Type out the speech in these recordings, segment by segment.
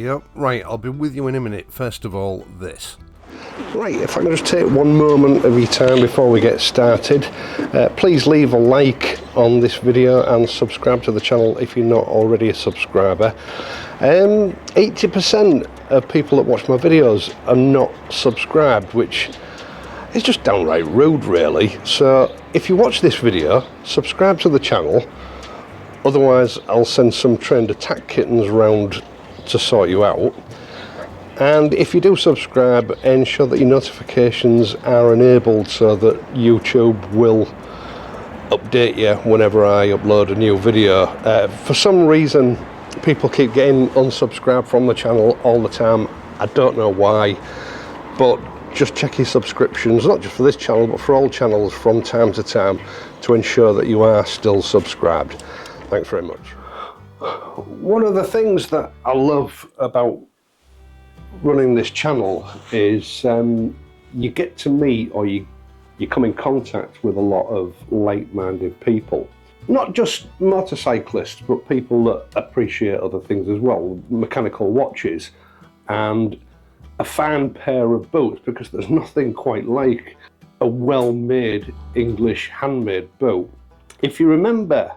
Yep, right, I'll be with you in a minute. First of all, this. Right, if I can just take one moment of your time before we get started, please leave a like on this video and subscribe to the channel if you're not already a subscriber. 80% of people that watch my videos are not subscribed, which is just downright rude really. So if you watch this video, subscribe to the channel, otherwise I'll send some trained attack kittens round to sort you out. And if you do subscribe, ensure that your notifications are enabled so that YouTube will update you whenever I upload a new video. For some reason, people keep getting unsubscribed from the channel all the time. I don't know why, but just check your subscriptions, not just for this channel, but for all channels from time to time to ensure that you are still subscribed. Thanks very much. One of the things that I love about running this channel is you get to meet, or you come in contact with a lot of like-minded people. Not just motorcyclists, but people that appreciate other things as well, mechanical watches and a fine pair of boots, because there's nothing quite like a well-made English handmade boot. If you remember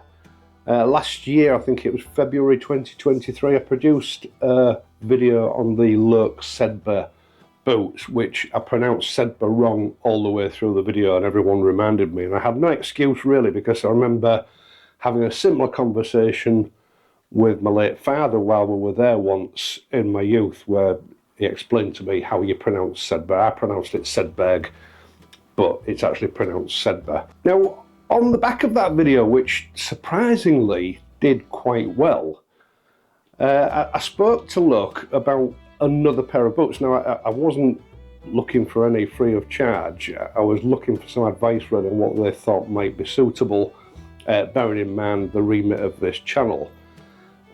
last year, I think it was February 2023, I produced a video on the Loake Sedba boots, which I pronounced Sedba wrong all the way through the video, and everyone reminded me, and I had no excuse really, because I remember having a similar conversation with my late father while we were there once in my youth, where he explained to me how you pronounce Sedba. I pronounced it Sedberg, but it's actually pronounced Sedba. Now, on the back of that video, which surprisingly did quite well, I spoke to Loake about another pair of boots. Now, I wasn't looking for any free of charge. I was looking for some advice really on what they thought might be suitable, bearing in mind the remit of this channel.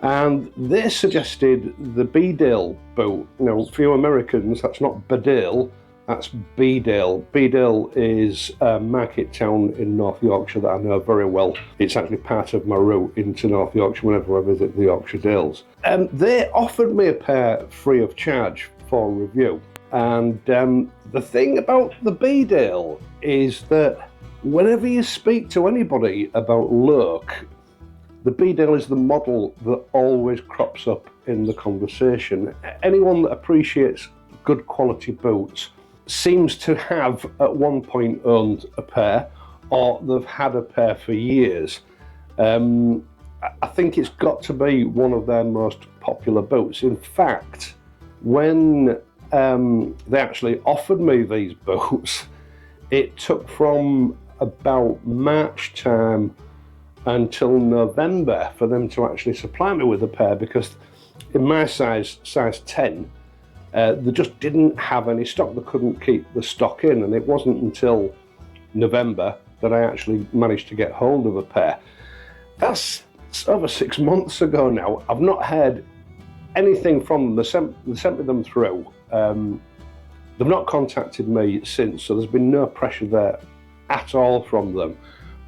And they suggested the BEDALE boot. Now, for you Americans, that's not BEDALE, that's BEDALE. BEDALE is a market town in North Yorkshire that I know very well. It's actually part of my route into North Yorkshire whenever I visit the Yorkshire Dales. They offered me a pair free of charge for review. And the thing about the BEDALE is that whenever you speak to anybody about Loake, the BEDALE is the model that always crops up in the conversation. Anyone that appreciates good quality boots seems to have at one point owned a pair, or they've had a pair for years. I think it's got to be one of their most popular boots. In fact, when they actually offered me these boots, it took from about March time until November for them to actually supply me with a pair, because in my size 10, they just didn't have any stock. They couldn't keep the stock in, and it wasn't until November that I actually managed to get hold of a pair. That's over 6 months ago now. I've not heard anything from them. They sent me them through. They've not contacted me since, so there's been no pressure there at all from them.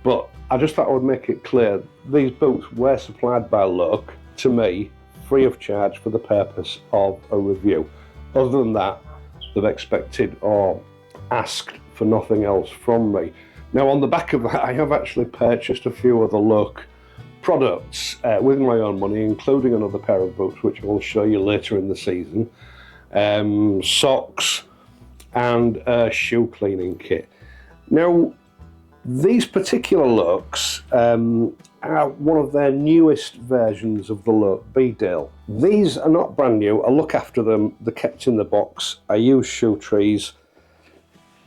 But I just thought I would make it clear, these boots were supplied by Loake to me free of charge for the purpose of a review. Other than that, they've expected or asked for nothing else from me. Now, on the back of that, I have actually purchased a few of the Loake products with my own money, including another pair of boots, which I will show you later in the season, socks, and a shoe cleaning kit. Now, these particular Loakes are one of their newest versions of the Loake BEDALE. These are not brand new. I look after them. They're kept in the box. I use shoe trees.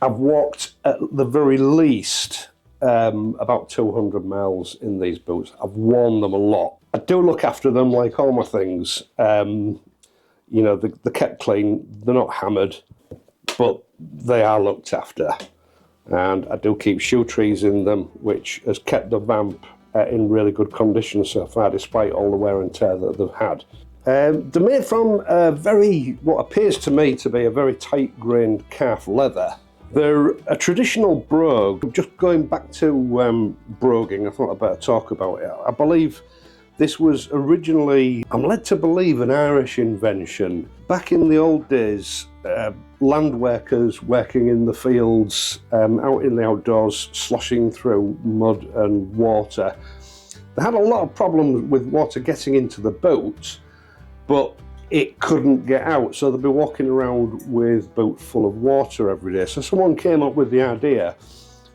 I've walked at the very least about 200 miles in these boots. I've worn them a lot. I do look after them like all my things. You know, they're kept clean. They're not hammered, but they are looked after. And I do keep shoe trees in them, which has kept the vamp in really good condition so far, despite all the wear and tear that they've had. They're made from what appears to me to be a very tight-grained calf leather. They're a traditional brogue. Just going back to broguing, I thought I'd better talk about it. I believe This was originally, I'm led to believe, an Irish invention. Back in the old days, land workers working in the fields, out in the outdoors, sloshing through mud and water. They had a lot of problems with water getting into the boats, but it couldn't get out, so they'd be walking around with boats full of water every day. So someone came up with the idea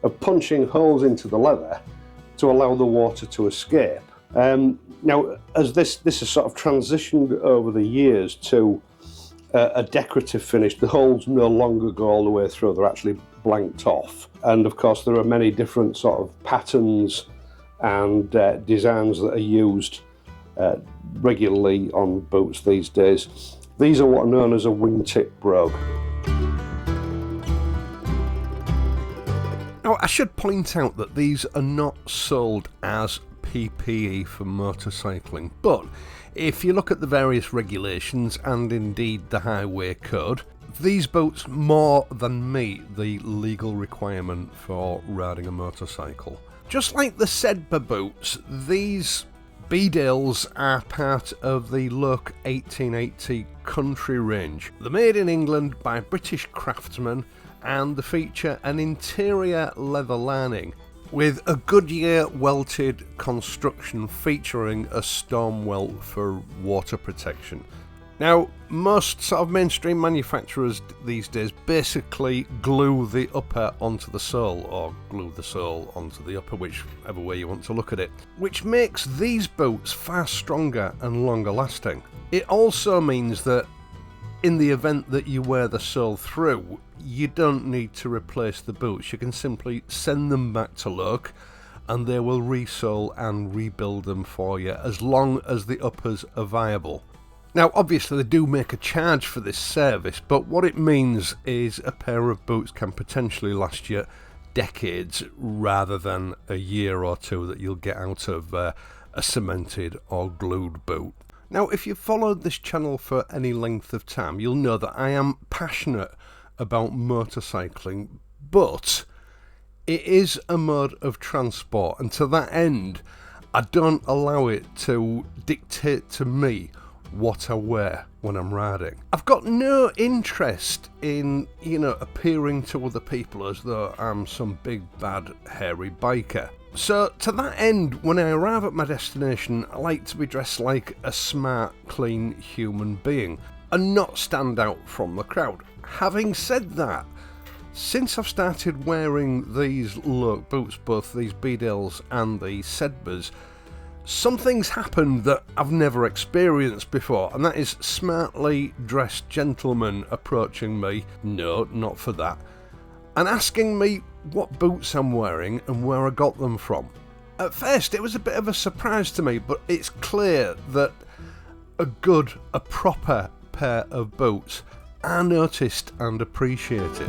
of punching holes into the leather to allow the water to escape. Now, as this has sort of transitioned over the years to a decorative finish, the holes no longer go all the way through, they're actually blanked off. And of course, there are many different sort of patterns and designs that are used regularly on boats these days. These are what are known as a wingtip brogue. Now, I should point out that these are not sold as PPE for motorcycling, but if you look at the various regulations and indeed the highway code, these boots more than meet the legal requirement for riding a motorcycle. Just like the Sedba boots, these BEDALEs are part of the Loake 1880 country range. They're made in England by British craftsmen and they feature an interior leather lining with a Goodyear welted construction featuring a storm welt for water protection. Now, most sort of mainstream manufacturers these days basically glue the upper onto the sole, or glue the sole onto the upper, whichever way you want to look at it, which makes these boots far stronger and longer lasting. It also means that in the event that you wear the sole through, you don't need to replace the boots. You can simply send them back to Loake and they will resole and rebuild them for you as long as the uppers are viable. Now, obviously they do make a charge for this service, but what it means is a pair of boots can potentially last you decades rather than a year or two that you'll get out of a cemented or glued boot. Now, if you've followed this channel for any length of time, you'll know that I am passionate about motorcycling, but it is a mode of transport, and to that end, I don't allow it to dictate to me what I wear when I'm riding. I've got no interest in, appearing to other people as though I'm some big, bad, hairy biker. So, to that end, when I arrive at my destination, I like to be dressed like a smart, clean human being and not stand out from the crowd. Having said that, since I've started wearing these Loake boots, both these BEDALEs and the Sedbas, something's happened that I've never experienced before, and that is smartly dressed gentlemen approaching me, no, not for that, and asking me what boots I'm wearing and where I got them from. At first it was a bit of a surprise to me, but it's clear that a proper pair of boots are noticed and appreciated.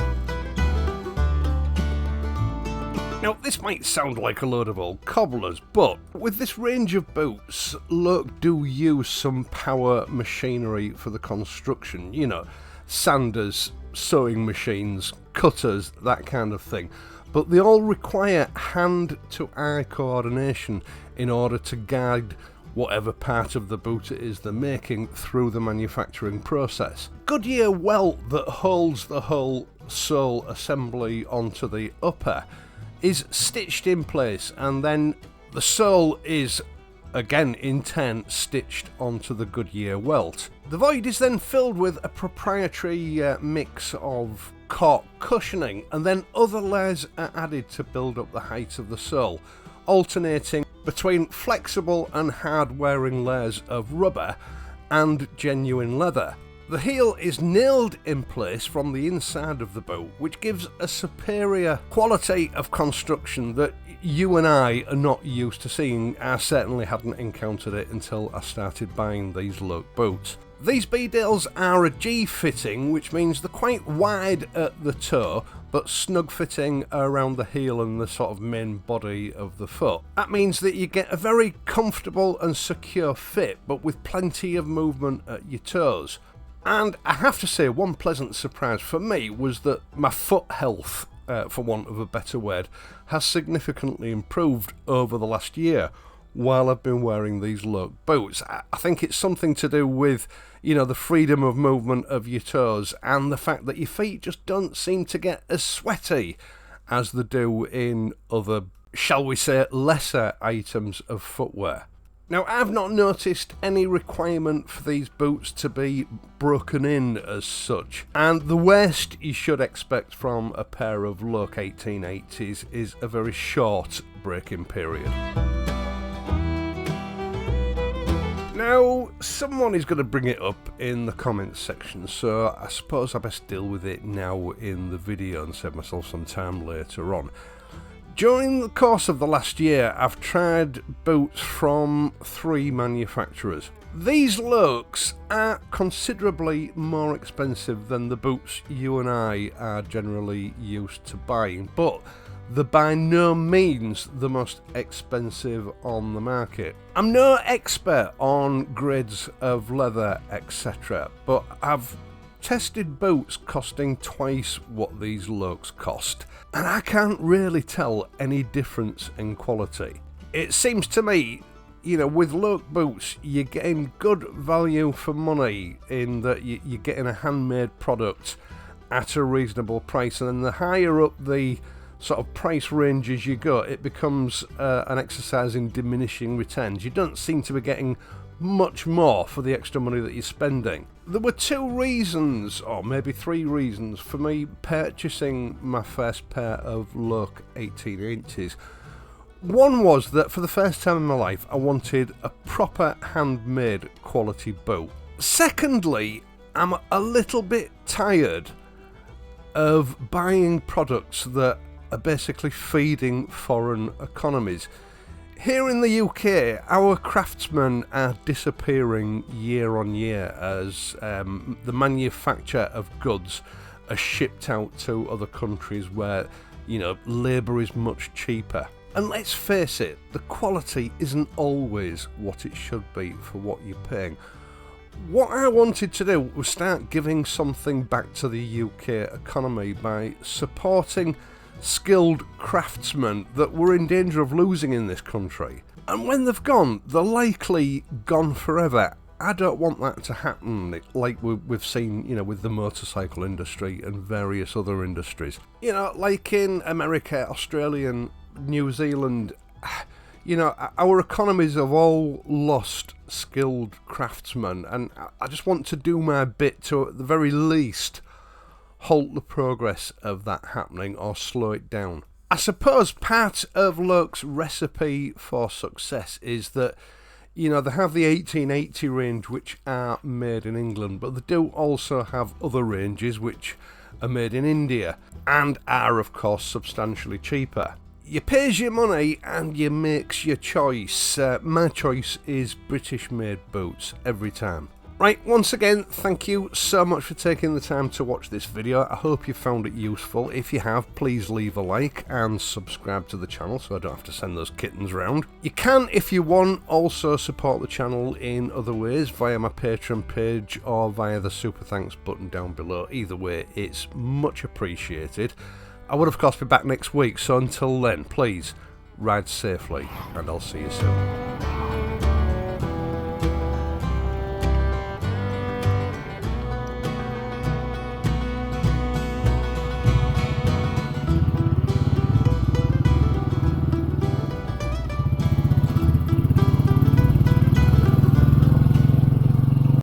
Now, this might sound like a load of old cobblers, but with this range of boots, Loake do use some power machinery for the construction, sanders, sewing machines, cutters, that kind of thing. But they all require hand-to-eye coordination in order to guide whatever part of the boot it is they're making through the manufacturing process. Goodyear welt that holds the whole sole assembly onto the upper is stitched in place, and then the sole is again in turn stitched onto the Goodyear welt. The void is then filled with a proprietary mix of cork cushioning, and then other layers are added to build up the height of the sole, alternating between flexible and hard wearing layers of rubber and genuine leather. The heel is nailed in place from the inside of the boot, which gives a superior quality of construction that you and I are not used to seeing. I certainly hadn't encountered it until I started buying these Loake boots. These BEDALEs are a G fitting, which means they're quite wide at the toe, but snug fitting around the heel and the sort of main body of the foot. That means that you get a very comfortable and secure fit, but with plenty of movement at your toes. And I have to say, one pleasant surprise for me was that my foot health, for want of a better word, has significantly improved over the last year. while I've been wearing these Loake boots. I think it's something to do with, you know, the freedom of movement of your toes and the fact that your feet just don't seem to get as sweaty as they do in other, shall we say, lesser items of footwear. Now, I've not noticed any requirement for these boots to be broken in as such, and the worst you should expect from a pair of Loake 1880s is a very short break-in period. Now, someone is going to bring it up in the comments section, so I suppose I best deal with it now in the video and save myself some time later on. During the course of the last year, I've tried boots from 3 manufacturers. These Loakes are considerably more expensive than the boots you and I are generally used to buying, but they're by no means the most expensive on the market. I'm no expert on grades of leather, etc., but I've tested boots costing twice what these Loakes cost, and I can't really tell any difference in quality. It seems to me, you know, with Loake boots, you're getting good value for money in that you're getting a handmade product at a reasonable price, and then the higher up the sort of price ranges you go, it becomes an exercise in diminishing returns. You don't seem to be getting much more for the extra money that you're spending. There were 2 reasons, or maybe 3 reasons, for me purchasing my first pair of Loake 1880s. One was that for the first time in my life, I wanted a proper handmade quality boot. Secondly, I'm a little bit tired of buying products that are basically feeding foreign economies. Here in the UK, our craftsmen are disappearing year on year as the manufacture of goods are shipped out to other countries where, you know, labour is much cheaper. And let's face it, the quality isn't always what it should be for what you're paying. What I wanted to do was start giving something back to the UK economy by supporting skilled craftsmen that were in danger of losing in this country. And when they've gone, they're likely gone forever. I don't want that to happen like we've seen, you know, with the motorcycle industry and various other industries. You know, like in America, Australia and New Zealand, you know, our economies have all lost skilled craftsmen, and I just want to do my bit to, at the very least, halt the progress of that happening or slow it down. I suppose part of Loake's recipe for success is that, you know, they have the 1880 range which are made in England, but they do also have other ranges which are made in India and are of course substantially cheaper. You pays your money and you makes your choice. My choice is British made boots every time. Right, once again, thank you so much for taking the time to watch this video. I hope you found it useful. If you have, please leave a like and subscribe to the channel so I don't have to send those kittens round. You can, if you want, also support the channel in other ways via my Patreon page or via the super thanks button down below. Either way, it's much appreciated. I would of course be back next week, so until then, please ride safely and I'll see you soon.